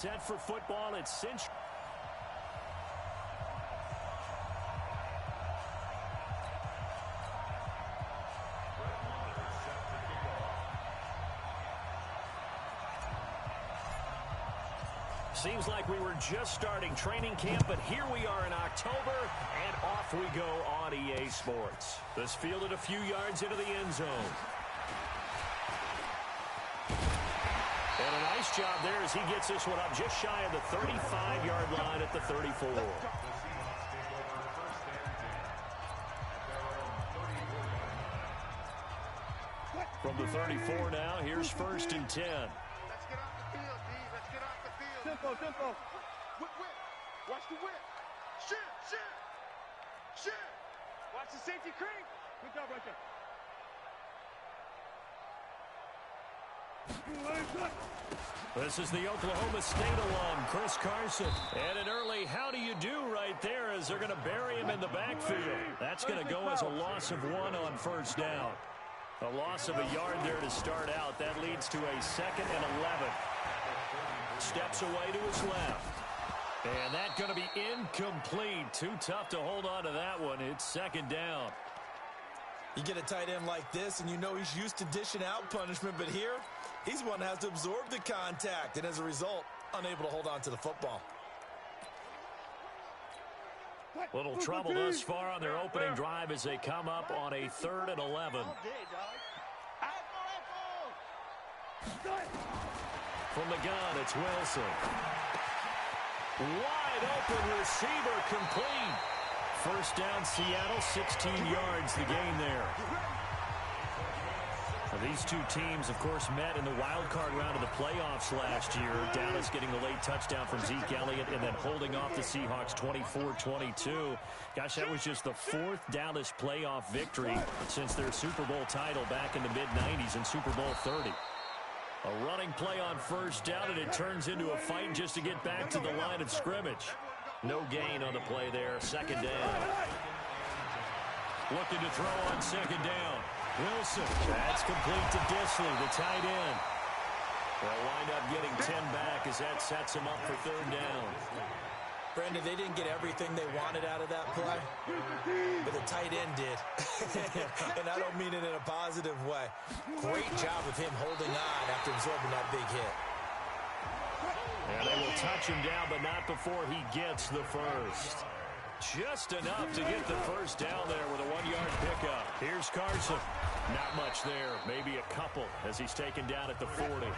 Set for football, it's Cinch. Seems like we were just starting training camp, but here we are in October, and off we go on EA Sports. This fielded a few yards into the end zone. And a nice job there as he gets this one up just shy of the 35-yard line at the 34. From the 34 now, here's 1st and 10. Let's get off the field, D. Let's get off the field. Tempo. Whip. Watch the whip. Shit. Watch the safety creep. Good job right there. This is the Oklahoma State alum, Chris Carson. And an early how do you do right there as they're going to bury him in the backfield. That's going to go as a loss of 1 on 1st down. A loss of a yard there to start out. That leads to a 2nd and 11. Steps away to his left. And that's going to be incomplete. Too tough to hold on to that one. It's 2nd down. You get a tight end like this, and you know he's used to dishing out punishment, but here, he's one that has to absorb the contact, and as a result, unable to hold on to the football. Little trouble thus far on their opening drive as they come up on a 3rd and 11. From the gun, it's Wilson. Wide open receiver complete. 1st down, Seattle, 16 yards the gain there. Now, these two teams, of course, met in the wild card round of the playoffs last year. Dallas getting the late touchdown from Zeke Elliott and then holding off the Seahawks 24-22. Gosh, that was just the 4th Dallas playoff victory since their Super Bowl title back in the mid-90s in Super Bowl 30. A running play on 1st down, and it turns into a fight just to get back to the line of scrimmage. No gain on the play there. 2nd down. Looking to throw on 2nd down. Wilson. That's complete to Disley, the tight end. They'll wind up getting 10 back as that sets him up for 3rd down. Brandon, they didn't get everything they wanted out of that play, but the tight end did. And I don't mean it in a positive way. Great job of him holding on after absorbing that big hit. And they will touch him down, but not before he gets the 1st. Just enough to get the 1st down there with a 1-yard pickup. Here's Carson. Not much there. Maybe a couple as he's taken down at the 40.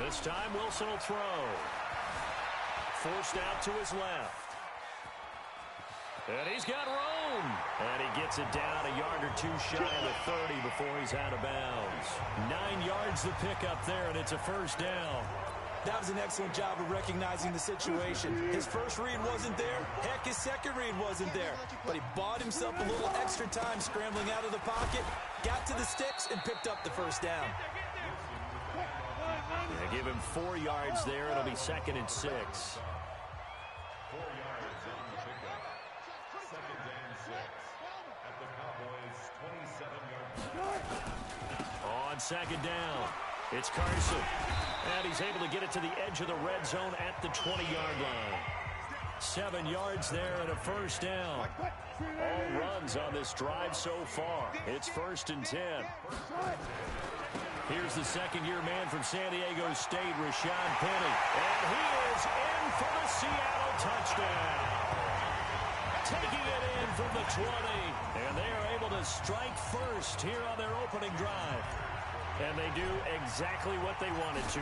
This time, Wilson will throw. Forced out to his left. And he's got room. And he gets it down a yard or 2 shy of the 30 before he's out of bounds. 9 yards the pickup there, and it's a 1st down. That was an excellent job of recognizing the situation. His first read wasn't there. Heck, his second read wasn't there. But he bought himself a little extra time scrambling out of the pocket, got to the sticks, and picked up the 1st down. They give him 4 yards there. It'll be 2nd and 6. 4 yards on the pickup. 2nd and 6 at the Cowboys' 27-yard line. On 2nd down, it's Carson. And he's able to get it to the edge of the red zone at the 20-yard line. 7 yards there and a 1st down. All runs on this drive so far. It's 1st and 10. Here's the 2nd-year man from San Diego State, Rashad Penny. And he is in for the Seattle touchdown. Taking it in from the 20. And they are able to strike first here on their opening drive. And they do exactly what they wanted to.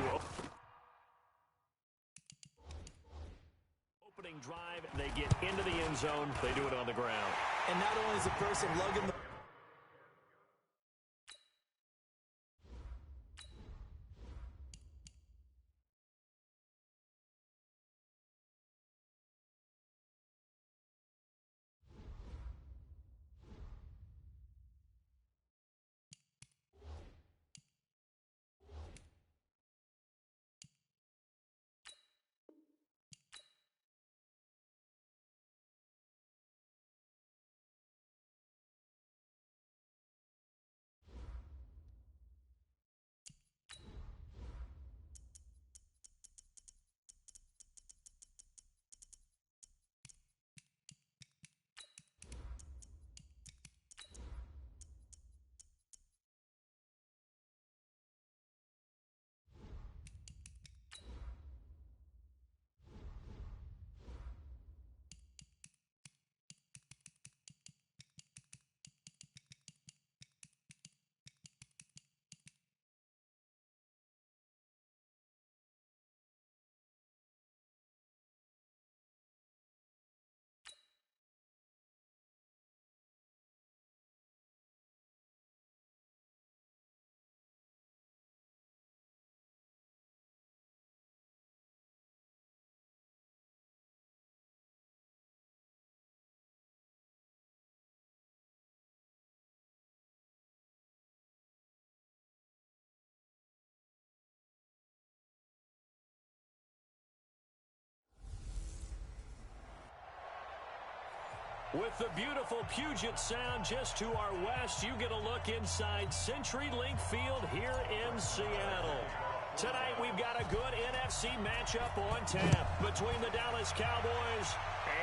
Opening drive, they get into the end zone. They do it on the ground. And not only is the person lugging the With the beautiful Puget Sound just to our west, you get a look inside CenturyLink Field here in Seattle. Tonight, we've got a good NFC matchup on tap between the Dallas Cowboys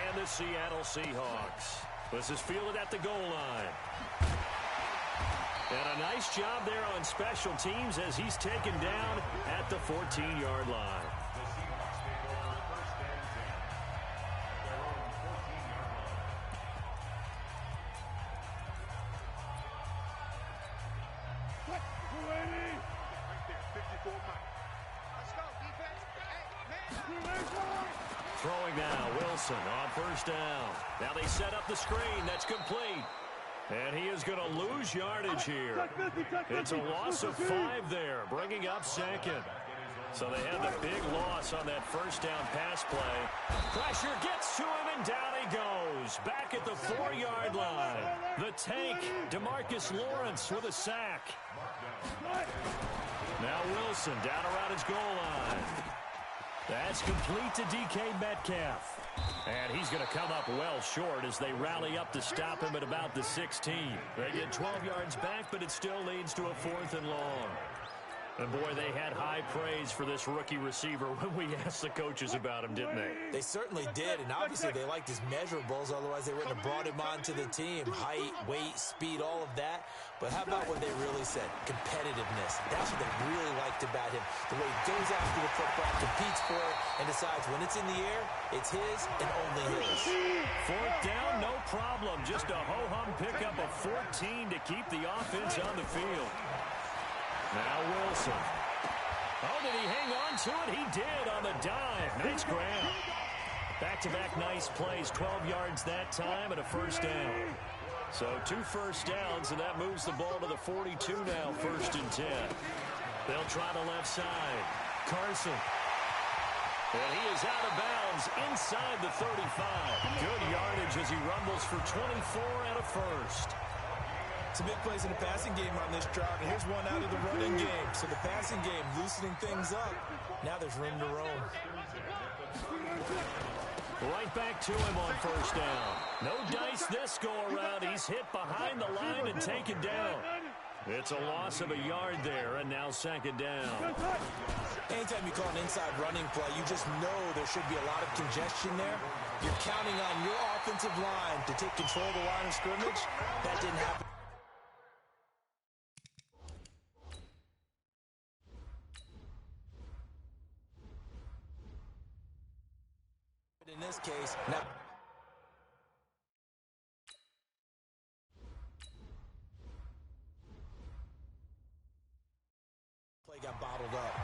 and the Seattle Seahawks. This is fielded at the goal line. And a nice job there on special teams as he's taken down at the 14-yard line. Throwing now, Wilson on first down. Now they set up the screen. That's complete. And he is going to lose yardage here. It's a loss of 5 there, bringing up second. So they had the big loss on that first down pass play. Pressure gets to him, and down he goes. Back at the 4-yard line. The tank, DeMarcus Lawrence with a sack. Now Wilson down around his goal line. That's complete to DK Metcalf. And he's going to come up well short as they rally up to stop him at about the 16. They get 12 yards back, but it still leads to a 4th and long. And, boy, they had high praise for this rookie receiver when we asked the coaches about him, didn't they? They certainly did, and obviously they liked his measurables. Otherwise, they wouldn't have brought him onto the team. Height, weight, speed, all of that. But how about what they really said? Competitiveness. That's what they really liked about him. The way he goes after the football, competes for it, and decides when it's in the air, it's his and only his. 4th down, no problem. Just a ho-hum pickup of 14 to keep the offense on the field. Now Wilson. Oh, did he hang on to it? He did on the dive. Nice grab. Back-to-back nice plays. 12 yards that time and a first down. So 2 first downs, and that moves the ball to the 42 now, 1st and 10. They'll try the left side. Carson. And he is out of bounds inside the 35. Good yardage as he rumbles for 24 and a first. Some big plays in the passing game on this drive, and here's one out of the running game. So the passing game loosening things up. Now there's room to roam. Right back to him on first down. No dice this go-around. He's hit behind the line and taken down. It's a loss of a yard there, and now 2nd down. Anytime you call an inside running play, you just know there should be a lot of congestion there. You're counting on your offensive line to take control of the line of scrimmage. That didn't happen. In this case, now play got bottled up.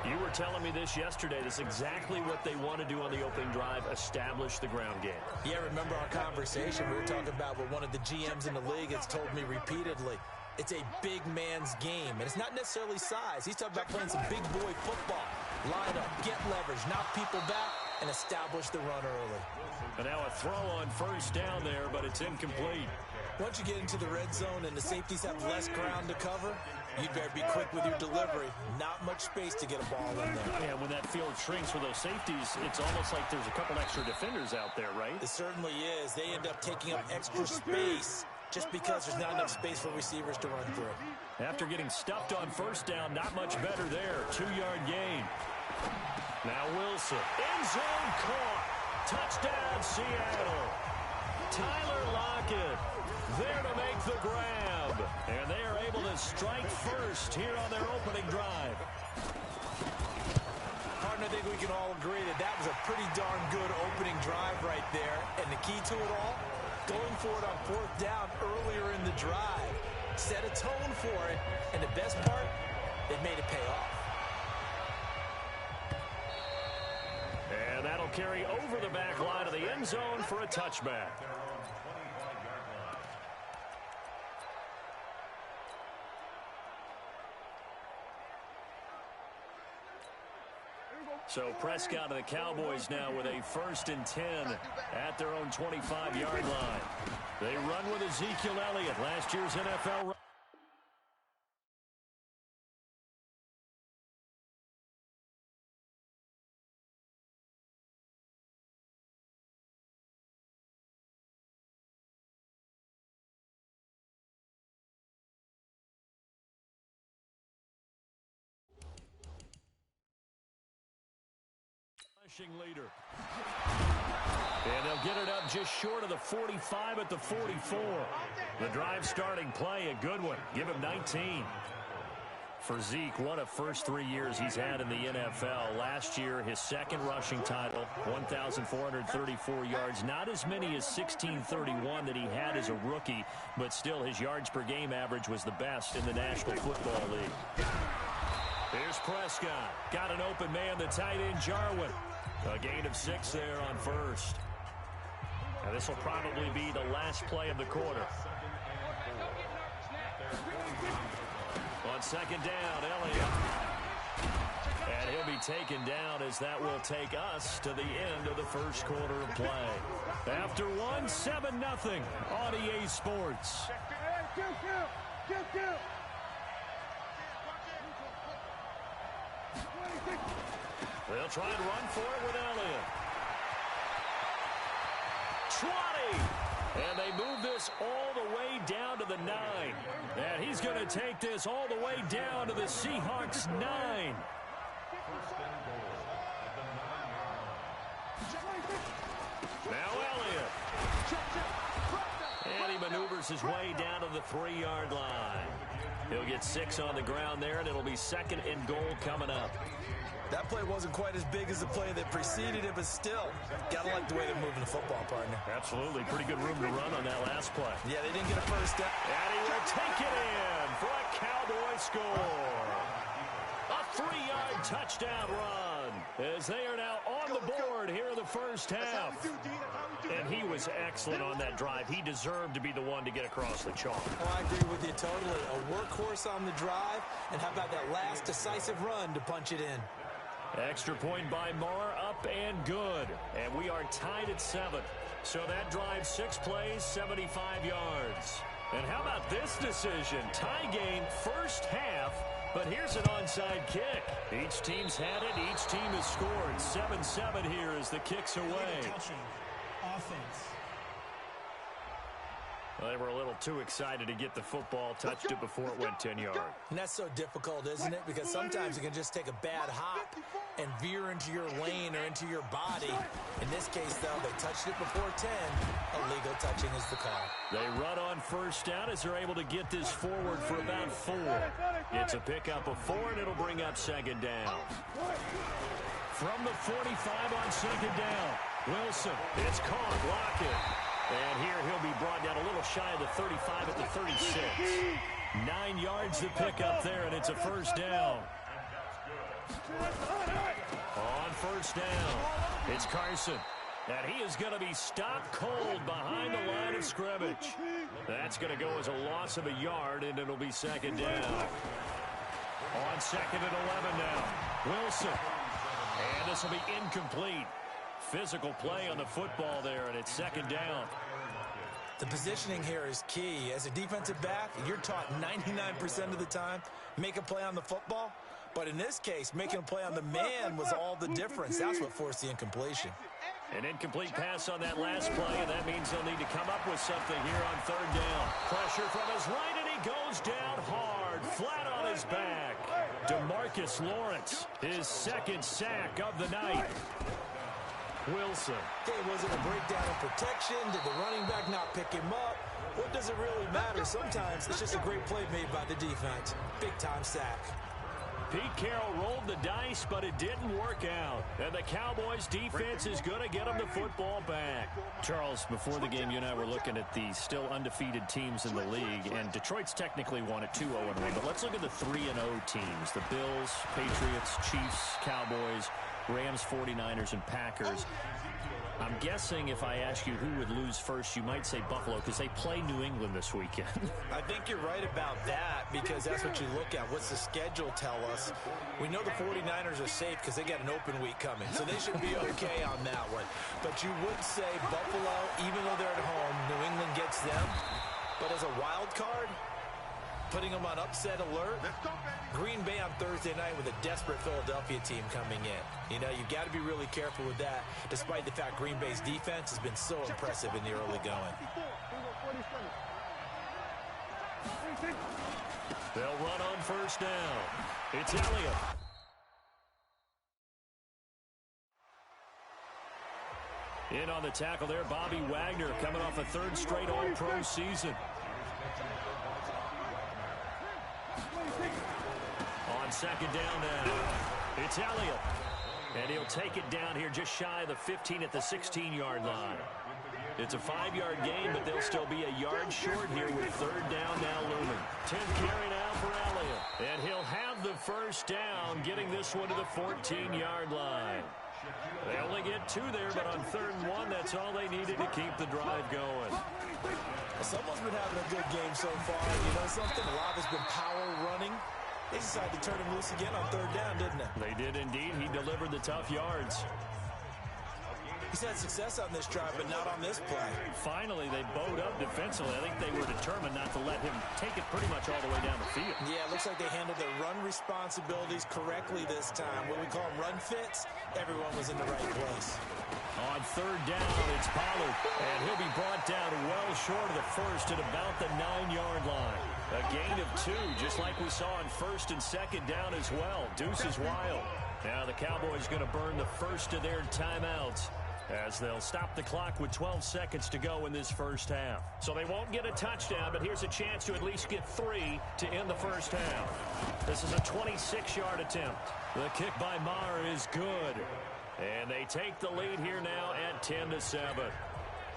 You were telling me this yesterday. This is exactly what they want to do on the opening drive, establish the ground game. Yeah, remember our conversation? We were talking about what one of the GMs in the league has told me repeatedly. It's a big man's game, and it's not necessarily size. He's talking about playing some big boy football. Line up, get leverage, knock people back, and establish the run early. And now a throw on first down there, but it's incomplete. Once you get into the red zone and the safeties have less ground to cover, you better be quick with your delivery. Not much space to get a ball in there. And when that field shrinks for those safeties, it's almost like there's a couple extra defenders out there, right? It certainly is. They end up taking up extra space just because there's not enough space for receivers to run through. After getting stuffed on first down, not much better there. 2-yard gain. Now Wilson. End zone caught. Touchdown, Seattle. Tyler Lockett there to make the grab. And they are able to strike first here on their opening drive. Partner, I think we can all agree that that was a pretty darn good opening drive right there. And the key to it all, going for it on 4th down earlier in the drive. Set a tone for it. And the best part, it made it pay off. And that'll carry over the back line of the end zone for a touchback. So Prescott and the Cowboys now with a 1st and 10 at their own 25-yard line. They run with Ezekiel Elliott, last year's NFL rushing leader. And they'll get it up just short of the 45 at the 44. The drive starting play, a good one. Give him 19. For Zeke, what a first 3 years he's had in the NFL. Last year, his second rushing title, 1,434 yards. Not as many as 1,631 that he had as a rookie, but still his yards per game average was the best in the National Football League. Here's Prescott. Got an open man, the tight end, Jarwin. A gain of 6 there on first. Now this will probably be the last play of the quarter. On second down, Elliott. And he'll be taken down as that will take us to the end of the first quarter of play. After one, 7-0 on EA Sports. They'll try and run for it with Elliott. 20! And they move this all the way down to the 9. And he's going to take this all the way down to the Seahawks 9. Now Elliott. And he maneuvers his way down to the 3-yard line. He'll get 6 on the ground there, and it'll be second and goal coming up. That play wasn't quite as big as the play that preceded it, but still, gotta like the way they're moving the football, partner. Absolutely. Pretty good room to run on that last play. Yeah, they didn't get a first down. And he will take it in for a Cowboy score. A 3-yard touchdown run as they are now on the board here in the first half. And he was excellent on that drive. He deserved to be the one to get across the chalk. Oh, I agree with you totally. A workhorse on the drive, and how about that last decisive run to punch it in? Extra point by Marr, up and good. And we are tied at 7. So that drive, 6 plays, 75 yards. And how about this decision? Tie game, first half, but here's an onside kick. Each team's had it. Each team has scored. 7-7 here as the kick's away. Offense. Well, they were a little too excited to get the football, touched it before it went 10 yards. And that's so difficult, isn't it? Because sometimes you can just take a bad hop and veer into your lane or into your body. In this case, though, they touched it before 10. Illegal touching is the call. They run on first down as they're able to get this forward for about 4. It's a pickup of 4, and it'll bring up second down. From the 45 on second down, Wilson. It's caught. Lockett. And here he'll be brought down a little shy of the 35 at the 36. 9 yards to pick up there, and it's a first down. On first down, it's Carson. And he is going to be stopped cold behind the line of scrimmage. That's going to go as a loss of a yard, and it'll be second down. On second and 11 now, Wilson. And this will be incomplete. Physical play on the football there, and it's second down. The positioning here is key. As a defensive back, you're taught 99% of the time, make a play on the football. But in this case, making a play on the man was all the difference. That's what forced the incompletion. An incomplete pass on that last play, and that means they'll need to come up with something here on third down. Pressure from his right, and he goes down hard, flat on his back. DeMarcus Lawrence, his second sack of the night. Wilson. Okay, was it a breakdown in protection? Did the running back not pick him up? What does it really matter? Sometimes it's just a great play made by the defense. Big-time sack. Pete Carroll rolled the dice, but it didn't work out. And the Cowboys' defense is going to get them the football back. Charles, before the game, you and I were looking at the still undefeated teams in the league, and Detroit's technically won at 2-0-1. But let's look at the 3-0 teams. The Bills, Patriots, Chiefs, Cowboys, Rams, 49ers, and Packers. I'm guessing if I ask you who would lose first, you might say Buffalo because they play New England this weekend. I think you're right about that because that's what you look at. What's the schedule tell us? We know the 49ers are safe because they got an open week coming, so they should be okay on that one. But you would say Buffalo, even though they're at home, New England gets them. But as a wild card, putting them on upset alert, Green Bay on Thursday night with a desperate Philadelphia team coming in. You know, you've got to be really careful with that, despite the fact Green Bay's defense has been so impressive in the early going. They'll run on first down. It's Elliott. In on the tackle there, Bobby Wagner, coming off a third straight All-Pro season. On second down now, it's Elliott. And he'll take it down here just shy of the 15 at the 16-yard line. It's a 5-yard gain, but they'll still be a yard short here with third down now looming. 10th carry now for Elliott. And he'll have the first down, getting this one to the 14-yard line. They only get 2 there, but on 3rd and 1, that's all they needed to keep the drive going. Someone's been having a good game so far. You know something? A lot has been power running. They decided to turn him loose again on 3rd down, didn't they? They did indeed. He delivered the tough yards. He's had success on this drive, but not on this play. Finally, they bowed up defensively. I think they were determined not to let him take it pretty much all the way down the field. Yeah, it looks like they handled their run responsibilities correctly this time. What we call them run fits, everyone was in the right place. On 3rd down, it's Pollard, and he'll be brought down well short of the first at about the 9-yard line. A gain of 2, just like we saw on 1st and 2nd down as well. Deuce is wild. Now the Cowboys going to burn the first of their timeouts, as they'll stop the clock with 12 seconds to go in this first half. So they won't get a touchdown, but here's a chance to at least get 3 to end the first half. This is a 26-yard attempt. The kick by Maher is good. And they take the lead here now at 10-7.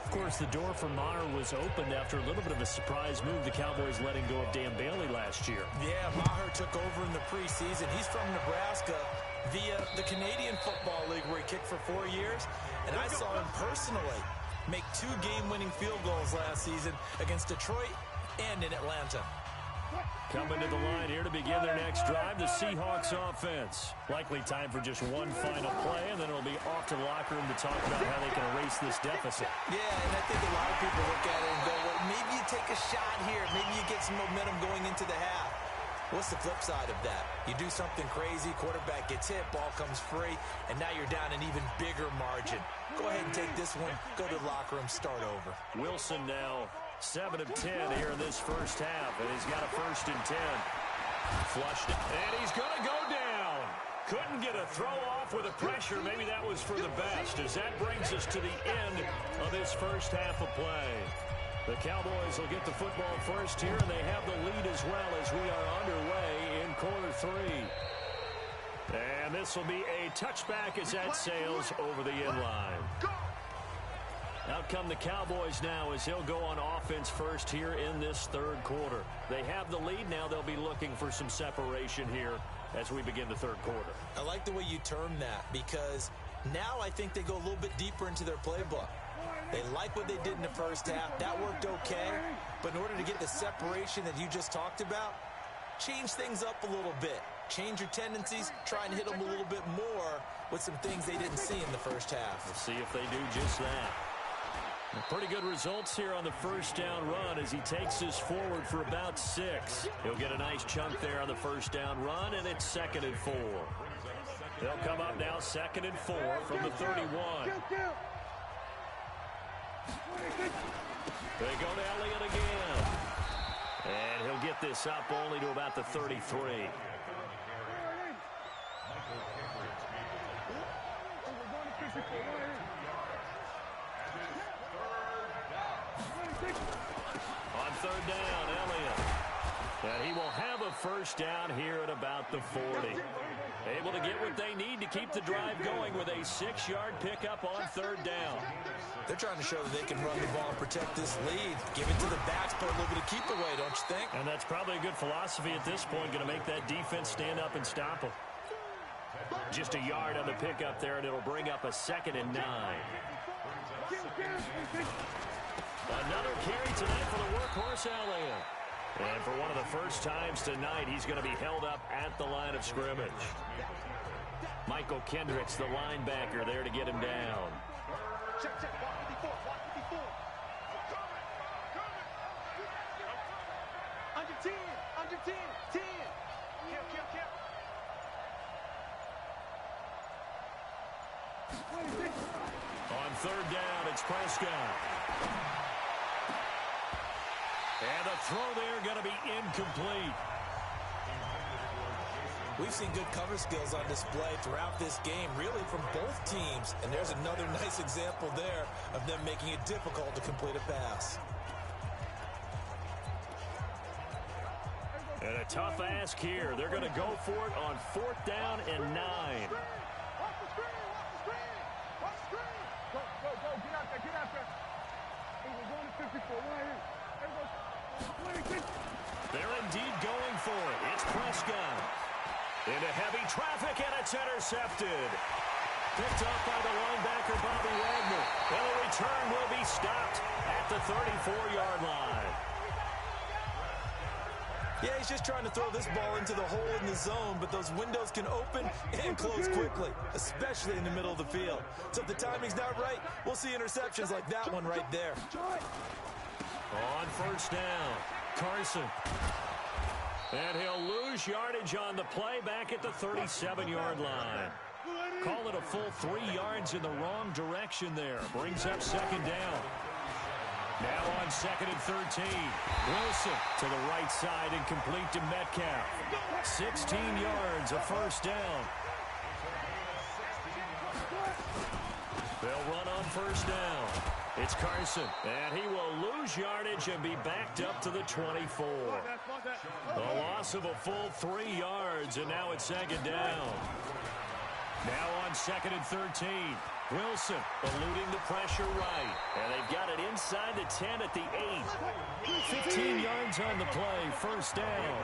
Of course, the door for Maher was opened after a little bit of a surprise move. The Cowboys letting go of Dan Bailey last year. Yeah, Maher took over in the preseason. He's from Nebraska via the Canadian Football League, where he kicked for 4 years. And I saw him personally make 2 game-winning field goals last season against Detroit and in Atlanta. Coming to the line here to begin their next drive, the Seahawks offense. Likely time for just one final play, and then it'll be off to the locker room to talk about how they can erase this deficit. Yeah, and I think a lot of people look at it and go, well, maybe you take a shot here. Maybe you get some momentum going into the half. What's the flip side of that? You do something crazy, quarterback gets hit, ball comes free, and now you're down an even bigger margin. Go ahead and take this one, go to the locker room, start over. Wilson now 7 of 10 here in this first half, and he's got a 1st and 10. Flushed it, and he's going to go down. Couldn't get a throw off with the pressure. Maybe that was for the best, as that brings us to the end of this first half of play. The Cowboys will get the football first here, and they have the lead as well as we are underway in quarter 3. And this will be a touchback as that sails over the end line. Out come the Cowboys now as he'll go on offense first here in this 3rd quarter. They have the lead now. They'll be looking for some separation here as we begin the 3rd quarter. I like the way you term that, because now I think they go a little bit deeper into their playbook. They like what they did in the first half. That worked okay. But in order to get the separation that you just talked about, change things up a little bit. Change your tendencies. Try and hit them a little bit more with some things they didn't see in the first half. We'll see if they do just that. Pretty good results here on the first down run as he takes this forward for about 6. He'll get a nice chunk there on the first down run, and it's 2nd and 4. They'll come up now 2nd and 4 from the 31. They go to Elliott again. And he'll get this up only to about the 33. On 3rd down, Elliott. And he will have a first down here at about the 40. Able to get what they need to keep the drive going with a 6-yard pickup on 3rd down. They're trying to show that they can run the ball and protect this lead. Give it to the backs, put a little bit of keep away, don't you think? And that's probably a good philosophy at this point, going to make that defense stand up and stop them. Just a yard on the pickup there, and it'll bring up a 2nd and 9. Another carry tonight for the workhorse Elliott. And for one of the first times tonight, he's going to be held up at the line of scrimmage. Michael Kendricks, the linebacker, there to get him down. Under 10, 10. Kill. On 3rd down, it's Prescott. And the throw there going to be incomplete. We've seen good cover skills on display throughout this game, really from both teams. And there's another nice example there of them making it difficult to complete a pass. And a tough ask here. They're going to go for it on 4th down and 9. They're indeed going for it. It's Prescott. Into heavy traffic, and it's intercepted. Picked up by the linebacker, Bobby Wagner. And the return will be stopped at the 34-yard line. Yeah, he's just trying to throw this ball into the hole in the zone, but those windows can open and close quickly, especially in the middle of the field. So if the timing's not right, we'll see interceptions like that one right there. On 1st down, Carson. And he'll lose yardage on the play back at the 37-yard line. Call it a full 3 yards in the wrong direction there. Brings up 2nd down. Now on 2nd and 13. Wilson to the right side and complete to Metcalf. 16 yards, a 1st down. They'll run on 1st down. It's Carson, and he will lose yardage and be backed up to the 24. A loss of a full 3 yards, and now it's 2nd down. Now on 2nd and 13. Wilson eluding the pressure right. And they've got it inside the 10 at the 8. 15 yards on the play, 1st down.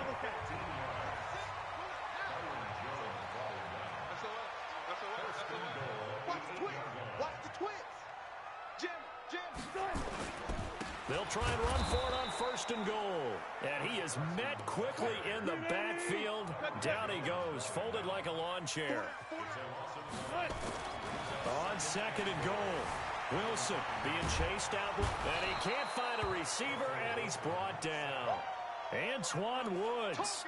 Watch the twins. Jim. They'll try and run for it on 1st and goal. And he is met quickly in the backfield. Down he goes, folded like a lawn chair. On 2nd and goal. Wilson being chased out. And he can't find a receiver, and he's brought down. Antoine Woods.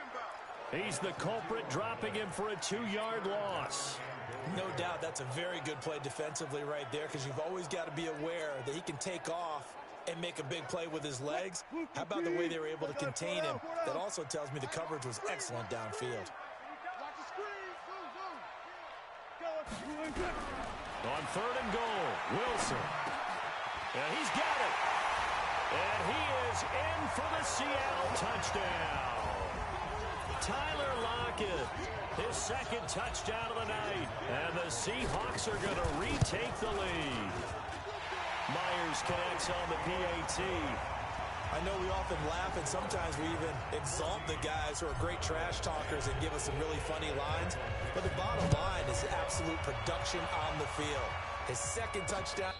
He's the culprit, dropping him for a 2-yard loss. No doubt that's a very good play defensively right there, because you've always got to be aware that he can take off and make a big play with his legs. How about the way they were able to contain him? That also tells me the coverage was excellent downfield. On 3rd and goal, Wilson. And he's got it. And he is in for the Seattle touchdown. Tyler Lockett, his 2nd touchdown of the night. And the Seahawks are going to retake the lead. Myers connects on the PAT. I know we often laugh, and sometimes we even exalt the guys who are great trash talkers and give us some really funny lines. But the bottom line is absolute production on the field. His 2nd touchdown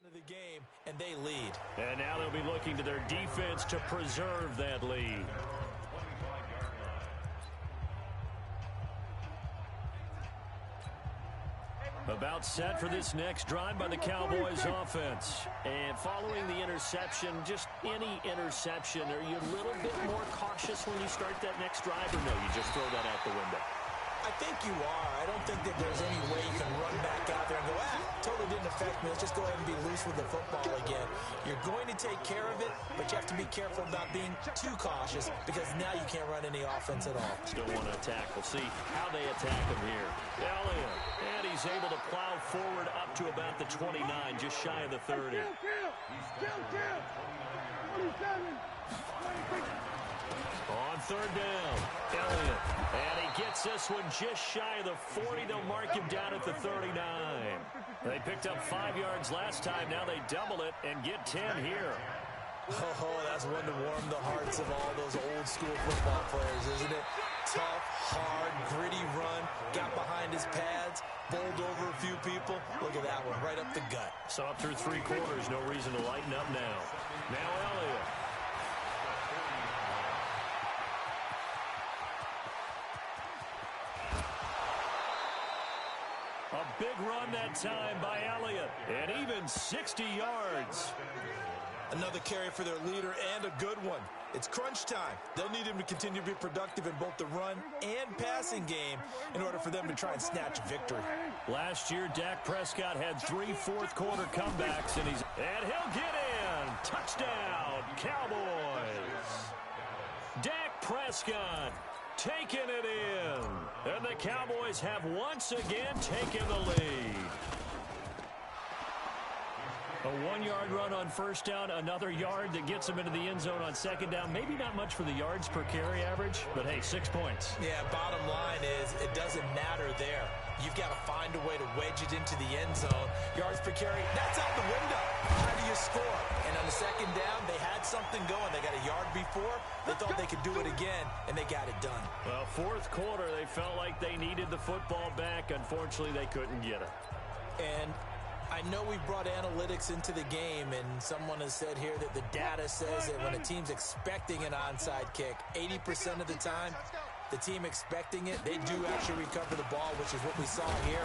of the game, and they lead. And now they'll be looking to their defense to preserve that lead. About set for this next drive by the Cowboys offense. And following the interception, just any interception, are you a little bit more cautious when you start that next drive, or no, you just throw that out the window? I think you are. I don't think that there's any way you can run back out there and go, totally didn't affect me. Let's just go ahead and be loose with the football again. You're going to take care of it, but you have to be careful about being too cautious, because now you can't run any offense at all. Still want to attack. We'll see how they attack him here. Elliott, and he's able to plow forward up to about the 29, just shy of the 30. On 3rd down, Elliott, and he gets this one just shy of the 40. They'll mark him down at the 39. They picked up 5 yards last time. Now they double it and get 10 here. Oh, that's one to warm the hearts of all those old school football players, isn't it? Tough, hard, gritty run, got behind his pads, bowled over a few people. Look at that one, right up the gut. So up through 3 quarters, no reason to lighten up now. Now Elliott. A big run that time by Elliott, and even 60 yards. Another carry for their leader, and a good one. It's crunch time. They'll need him to continue to be productive in both the run and passing game in order for them to try and snatch a victory. Last year, Dak Prescott had 3 fourth-quarter comebacks, and he'll get in. Touchdown, Cowboys. Dak Prescott taking it in. And the Cowboys have once again taken the lead. A 1-yard run on first down, another yard that gets them into the end zone on second down. Maybe not much for the yards per carry average, but hey, 6 points. Yeah, bottom line is it doesn't matter there. You've got to find a way to wedge it into the end zone. Yards per carry, that's out the window. How do you score? And on the second down, they had something going. They got a yard before. They thought they could do it again, and they got it done. Well, fourth quarter, they felt like they needed the football back. Unfortunately, they couldn't get it. And I know we brought analytics into the game, and someone has said here that the data says that when a team's expecting an onside kick, 80% of the time, the team expecting it, they do actually recover the ball, which is what we saw here.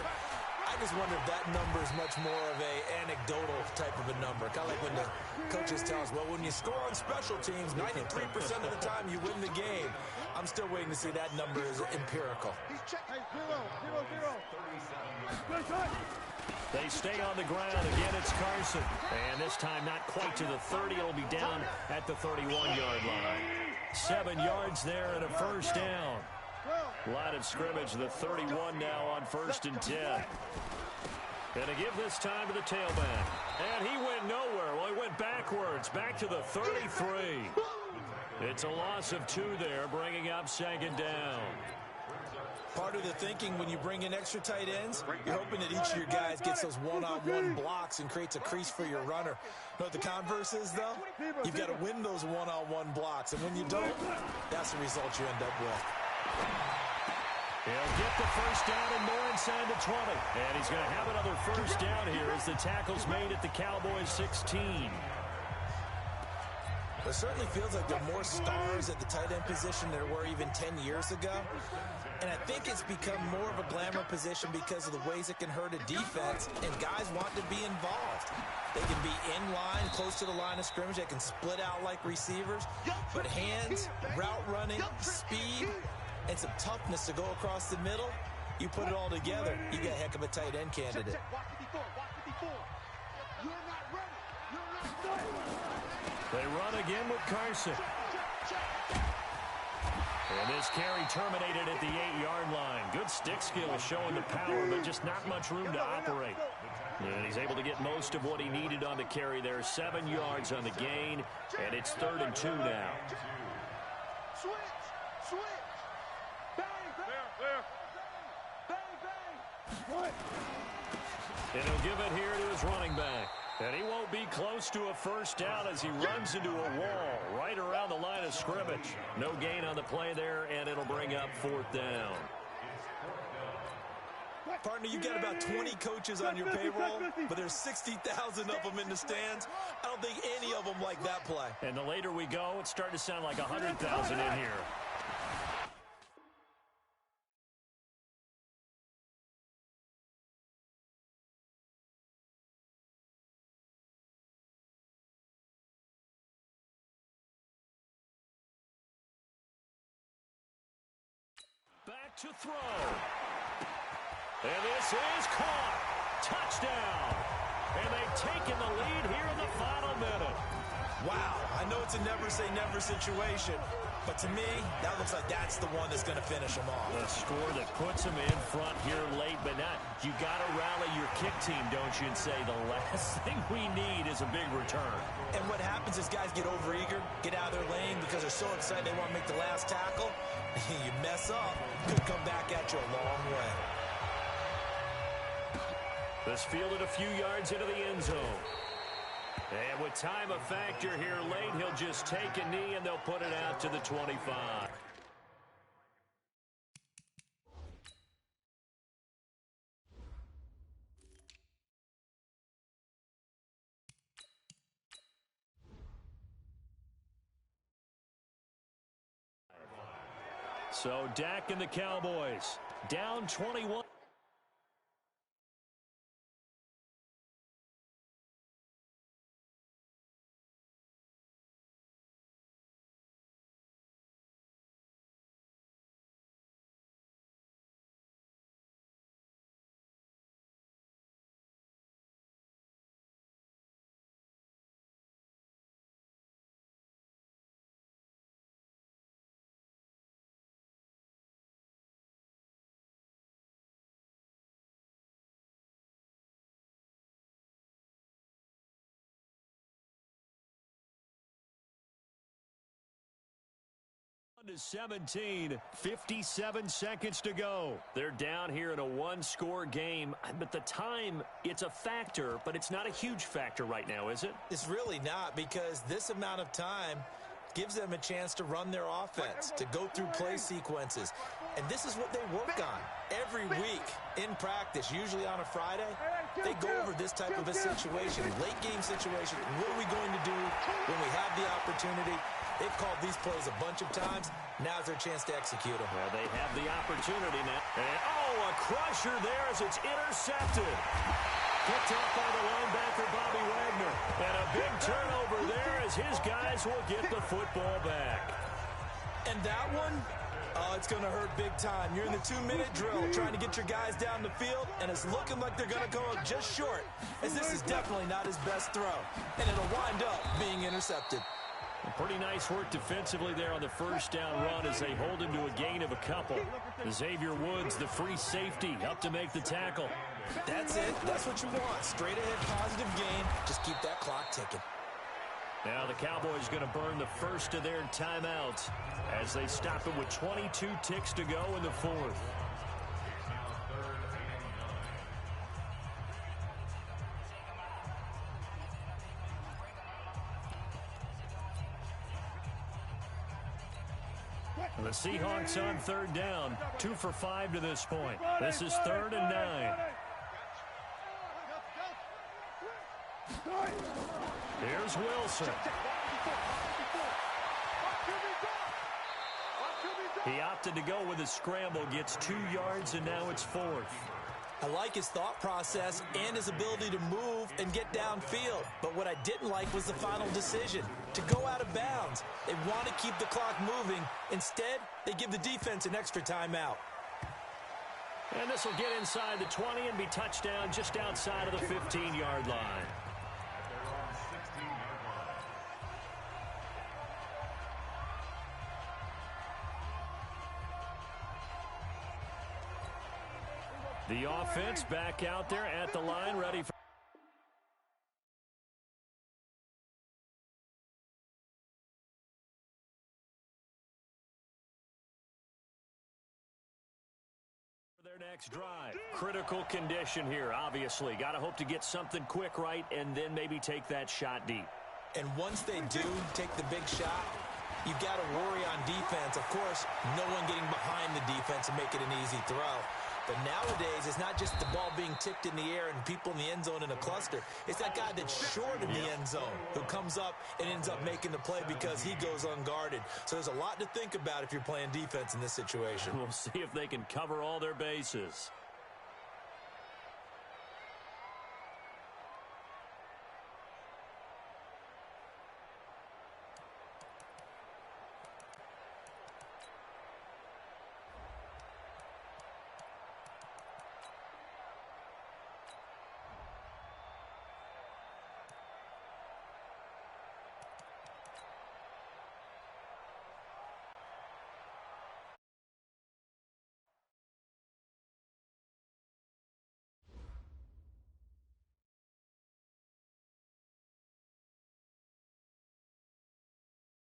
I just wonder if that number is much more of a anecdotal type of a number. Kind of like when the coaches tell us, well, when you score on special teams, 93% of the time you win the game. I'm still waiting to see that number is empirical. They stay on the ground. Again, it's Carson. And this time not quite to the 30. It'll be down at the 31-yard line. 7 yards there and a first down. Line of scrimmage, the 31 now on 1st and 10. And to give this time to the tailback. And he went nowhere. Well, he went backwards, back to the 33. It's a loss of 2 there, bringing up second down. Part of the thinking when you bring in extra tight ends, you're hoping that each of your guys gets those one-on-one blocks and creates a crease for your runner. You know what the converse is, though? You've got to win those one-on-one blocks, and when you don't, that's the result you end up with. He'll get the first down and more inside the 20. And he's going to have another first down here as the tackle's made at the Cowboys 16. It certainly feels like there are more stars at the tight end position than there were even 10 years ago. And I think it's become more of a glamour position because of the ways it can hurt a defense, and guys want to be involved. They can be in line, close to the line of scrimmage. They can split out like receivers. But hands, route running, speed, and some toughness to go across the middle, you put it all together, you got a heck of a tight end candidate. They run again with Carson. And this carry terminated at the 8-yard line. Good stick skill showing the power, but just not much room to operate. And he's able to get most of what he needed on the carry there. 7 yards on the gain, and it's 3rd and 2 now. Switch! Bang! Bang! And he'll give it here to his running back. And he won't be close to a first down as he runs into a wall right around the line of scrimmage. No gain on the play there, and it'll bring up 4th down. Partner, you've got about 20 coaches on your payroll, but there's 60,000 of them in the stands. I don't think any of them like that play. And the later we go, it's starting to sound like 100,000 in here. Back to throw. And this is caught. Touchdown. And they've taken the lead here in the final minute. Wow, I know it's a never-say-never situation, but to me, that looks like that's the one that's going to finish them off. A score that puts them in front here late, but not. You got to rally your kick team, don't you, and say the last thing we need is a big return. And what happens is guys get overeager, get out of their lane because they're so excited they want to make the last tackle. You mess up, could come back at you a long way. This fielded a few yards into the end zone. And with time a factor here late, he'll just take a knee and they'll put it out to the 25. So Dak and the Cowboys down 21. To 17, 57 seconds to go. They're down here in a one-score game, but the time, it's a factor, but it's not a huge factor right now, is it? It's really not, because this amount of time gives them a chance to run their offense, to go through play sequences. And this is what they work on every week in practice, usually on a Friday. They go over this type of a situation, late game situation. What are we going to do when we have the opportunity? They've called these plays a bunch of times. Now's their chance to execute them. Well, they have the opportunity now. And, a crusher there as it's intercepted. Picked up by the linebacker, Bobby Wagner. And a big turnover there as his guys will get the football back. And that one, it's going to hurt big time. You're in the 2-minute drill trying to get your guys down the field, and it's looking like they're going to go up just short, as this is definitely not his best throw. And it'll wind up being intercepted. Pretty nice work defensively there on the first down run as they hold him to a gain of a couple. Xavier Woods, the free safety, up to make the tackle. That's it. That's what you want. Straight ahead positive gain. Just keep that clock ticking. Now the Cowboys going to burn the first of their timeouts as they stop it with 22 ticks to go in the fourth. The Seahawks on third down, 2 for 5 to this point. This is 3rd and 9. Here's Wilson. He opted to go with a scramble, gets 2 yards, and now it's 4th. I like his thought process and his ability to move and get downfield. But what I didn't like was the final decision, to go out of bounds. They want to keep the clock moving. Instead, they give the defense an extra timeout. And this will get inside the 20 and be touchdown just outside of the 15-yard line. The offense back out there at the line, ready for their next drive. Critical condition here, obviously. Got to hope to get something quick right and then maybe take that shot deep. And once they do take the big shot, you've got to worry on defense. Of course, no one getting behind the defense and make it an easy throw. But nowadays, it's not just the ball being tipped in the air and people in the end zone in a cluster. It's that guy that's short in the end zone who comes up and ends up making the play because he goes unguarded. So there's a lot to think about if you're playing defense in this situation. We'll see if they can cover all their bases.